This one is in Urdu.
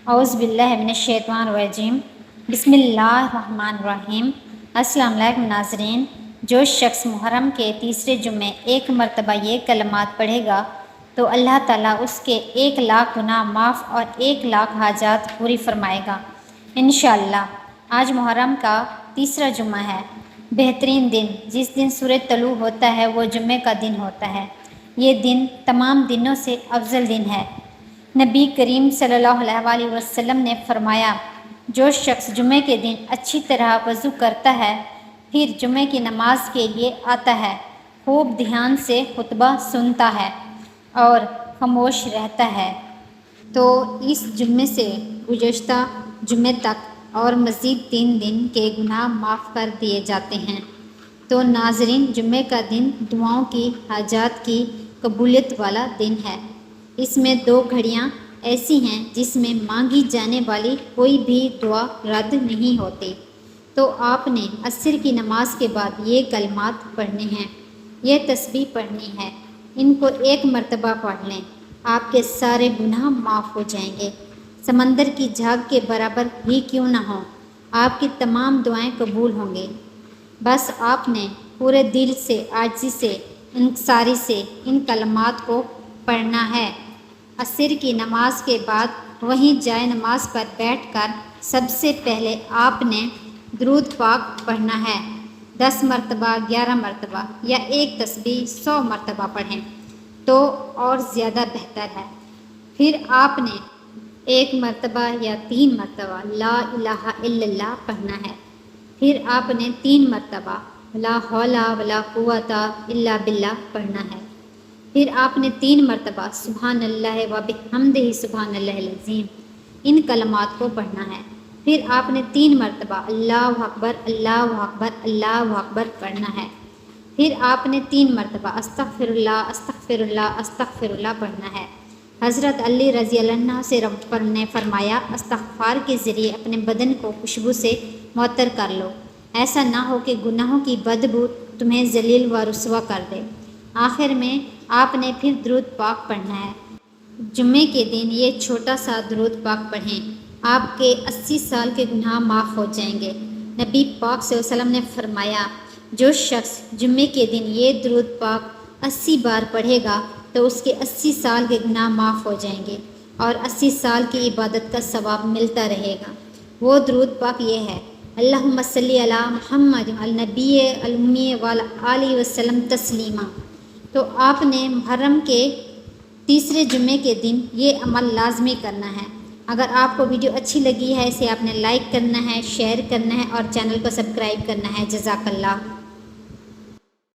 اعوذ باللہ من الشیطان الرجیم بسم اللہ الرحمن الرحیم۔ السلام علیکم ناظرین، جو شخص محرم کے تیسرے جمعے ایک مرتبہ یہ کلمات پڑھے گا تو اللہ تعالیٰ اس کے 1,00,000 گناہ معاف اور 1,00,000 حاجات پوری فرمائے گا انشاءاللہ۔ آج محرم کا تیسرا جمعہ ہے، بہترین دن جس دن سورج طلوع ہوتا ہے وہ جمعے کا دن ہوتا ہے۔ یہ دن تمام دنوں سے افضل دن ہے۔ نبی کریم صلی اللہ علیہ وسلم نے فرمایا، جو شخص جمعے کے دن اچھی طرح وضو کرتا ہے، پھر جمعے کی نماز کے لیے آتا ہے، خوب دھیان سے خطبہ سنتا ہے اور خاموش رہتا ہے تو اس جمعے سے گزشتہ جمعے تک اور مزید 3 دن کے گناہ معاف کر دیے جاتے ہیں۔ تو ناظرین، جمعے کا دن دعاؤں کی حاجات کی قبولیت والا دن ہے۔ اس میں 2 گھڑیاں ایسی ہیں جس میں مانگی جانے والی کوئی بھی دعا رد نہیں ہوتی۔ تو آپ نے عصر کی نماز کے بعد یہ کلمات پڑھنے ہیں، یہ تسبیح پڑھنی ہے۔ ان کو 1 مرتبہ پڑھ لیں، آپ کے سارے گناہ معاف ہو جائیں گے۔ سمندر کی جھاگ کے برابر ہی کیوں نہ ہوں، آپ کی تمام دعائیں قبول ہوں گی۔ بس آپ نے پورے دل سے، عاجزی سے، انکساری سے ان کلمات کو پڑھنا ہے۔ عصر کی نماز کے بعد وہیں جائے نماز پر بیٹھ کر سب سے پہلے آپ نے درود پاک پڑھنا ہے۔ 10 مرتبہ، 11 مرتبہ یا ایک تسبیح 100 مرتبہ پڑھیں تو اور زیادہ بہتر ہے۔ پھر آپ نے 1 مرتبہ یا 3 مرتبہ لا الہ الا اللہ پڑھنا ہے۔ پھر آپ نے 3 مرتبہ لا حول ولا قوت الا باللہ پڑھنا ہے۔ پھر آپ نے 3 مرتبہ سبحان اللہ و بحمدہ سبحان اللہ العظیم ان کلمات کو پڑھنا ہے۔ پھر آپ نے 3 مرتبہ اللہ اکبر اللہ اکبر اللہ اکبر پڑھنا ہے۔ پھر آپ نے 3 مرتبہ استغفر اللہ استغفر اللہ استغفر اللہ پڑھنا ہے۔ حضرت علی رضی اللہ عنہ سے نے فرمایا، استغفار کے ذریعے اپنے بدن کو خوشبو سے معطر کر لو، ایسا نہ ہو کہ گناہوں کی بدبو تمہیں ذلیل و رسوا کر دے۔ آخر میں آپ نے پھر درود پاک پڑھنا ہے۔ جمعے کے دن یہ چھوٹا سا درود پاک پڑھیں، آپ کے 80 سال کے گناہ معاف ہو جائیں گے۔ نبی پاک صلی اللہ علیہ وسلم نے فرمایا، جو شخص جمعے کے دن یہ درود پاک 80 بار پڑھے گا تو اس کے 80 سال کے گناہ معاف ہو جائیں گے اور 80 سال کی عبادت کا ثواب ملتا رہے گا۔ وہ درود پاک یہ ہے، اللہم صلی علی محمد النبی الامی وعلی آلہ وسلم تسلیما۔ تو آپ نے محرم کے تیسرے جمعے کے دن یہ عمل لازمی کرنا ہے۔ اگر آپ کو ویڈیو اچھی لگی ہے، اسے آپ نے لائک کرنا ہے، شیئر کرنا ہے اور چینل کو سبسکرائب کرنا ہے۔ جزاک اللہ۔